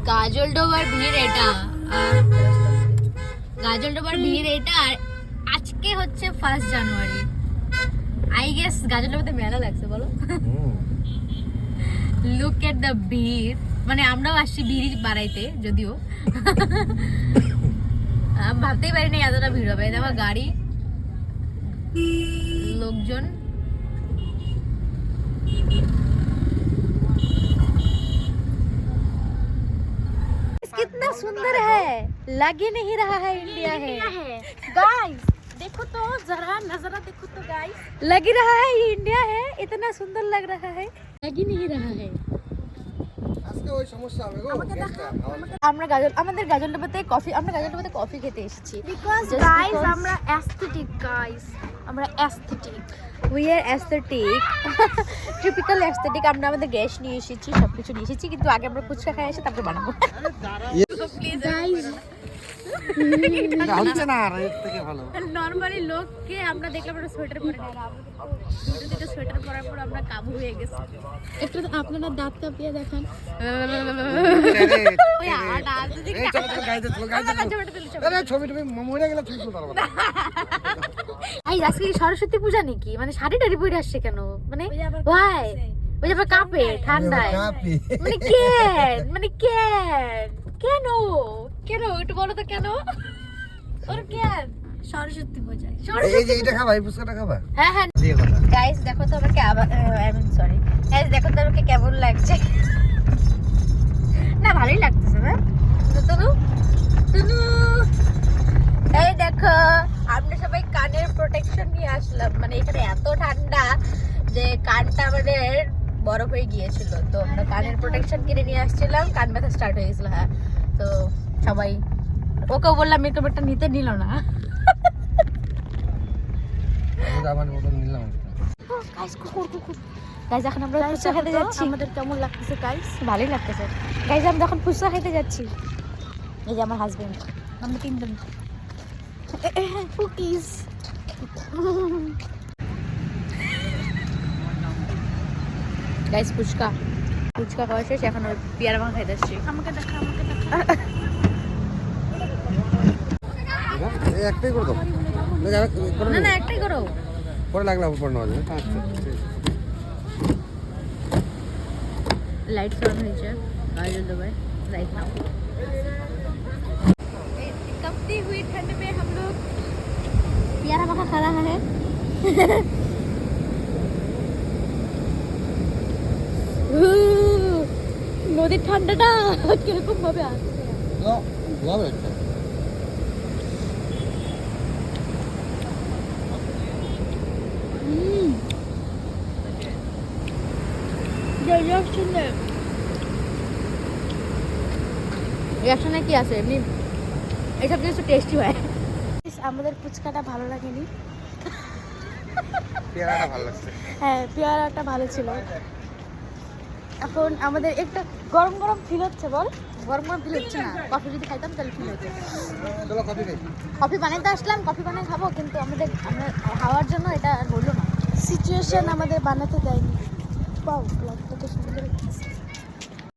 গাজলডোবার ভিড় এটা, গাজলডোবার ভিড় এটা। আর আজকে হচ্ছে 1 জানুয়ারি। আই গেস গাজলডোবাতে মেলা লাগছে, বলো? লুক এট দ্য ভিড়। মানে আমরাও আসছি ভিড় বাড়াইতে, যদিও ভাবতেই পারিনি এতটা ভিড় হবে। দেখো গাড়ি, লোকজন। कितना सुंदर है, लग ही नहीं रहा है इंडिया है। गाइस देखो तो जरा नजरा देखो तो गाइस, लग ही रहा है ये इंडिया है, इतना सुंदर लग रहा है, लग ही नहीं रहा है। আজকে ওই সমস্যা হবে গো। আমরা আমাদের গাজলডোবাতে কফি খেতে এসেছি। বিকজ গাইস আমরা অ্যাস্থেটিক গাইস, আমরা aesthetic, we are aesthetic, typical aesthetic. আমরা আমাদের গ্যাস নিয়ে এসেছি, সবকিছু নিয়ে এসেছি, কিন্তু আগে আমরা ফুচকা খাই এসে তারপর বানাবো। গাইস হচ্ছে না, আর এর থেকে ভালো। নরমালি লোককে আমরা দেখলাম আমরা সোয়েটার পরে নেই, ভিডিওতে সোয়েটার পরার পর আমরা কাবু হয়ে গেছি। একটু আপনারা দাঁত কাঁপিয়ে দেখান। ওই দাঁত যদি ছবি টবি মরে গেলে ছবি তুলতে পারবো না। এই আজকে কি সরস্বতী পূজা নাকি? মানে শাড়ি টাড়ি পরে আসছে কেন? মানে ওয়াই? ওই যে কাঁপে ঠান্ডায়, মানে কেন কেন একটু বলো তো কেন? ওর কেন? সরস্বতী পূজা। এই যে এটা খাবা, এই ফুচকাটা খাবা? হ্যাঁ হ্যাঁ দিয়ে কথা। গাইস দেখো তো আমাকে, সরি গাইস দেখো তো আমাকে কেমন লাগছে। না ভালোই লাগতেছে না তনু? এই দেখো আমরা সবাই কানের প্রোটেকশন নিয়ে আসলাম। মানে এখানে এত ঠান্ডা যে কানটা আমাদের বরফ হয়ে গিয়েছিল, তো আমরা কানের প্রোটেকশন কিনে নিয়ে আসছিলাম। কান ব্যথা স্টার্ট হয়ে গেছিল। হ্যাঁ, তো সবাই ওকেও বললাম মেকআপ একটা নিতে, নিল না। আমার মতন নিলাম। গাইস গাইস এখন আমরা ফুচকা খেতে যাচ্ছি। আমাদের কেমন লাগতেছে গাইস? ভালোই লাগতেছে গাইস। আমরা এখন ফুচকা খেতে যাচ্ছি। এই যে আমার হাজবেন্ড, আমরা তিনজন। কুকিজ। গাইস ফুচকা খাওয়া শেষ, এখন ওর পেয়ারা মাখা খাইতে আসছি। আমাকে দেখা, আমাকে দেখা। এই একটাই করে দাও। না না একটাই করো, পরে লাগলে পরে নেওয়া যাবে। लाइट्स ऑन হয়েছে गाजलडोबा राइट नाउ। कपती हुई ठंड में हम लोग प्यारा मखा खा रहा है। নদীর ঠান্ডাটা কিরকম ভাবে আসছে। লব একটা। রিঅ্যাকশনে কি আছে? এমনি এইসব জিনিস টেস্টি হয়। আমাদের ফুচকাটা ভালো লাগেনি। পেয়ারাটা ভালো লাগছে। হ্যাঁ, পেয়ারাটা ভালো ছিল। এখন আমাদের একটা গরম গরম ফিল হচ্ছে। বল, গরম ফিল হচ্ছে না। কফি যদি খাইতাম তাহলে ফিল হতো। চলো কফি খাই। কফি বানাইতে আসলাম, কফি বানাই খাবো, কিন্তু আমরা খাওয়ার জন্য এটা আর হলো না। সিচুয়েশন আমাদের বানাতে দেয়নি। পাও ব্লগটাকে সুন্দর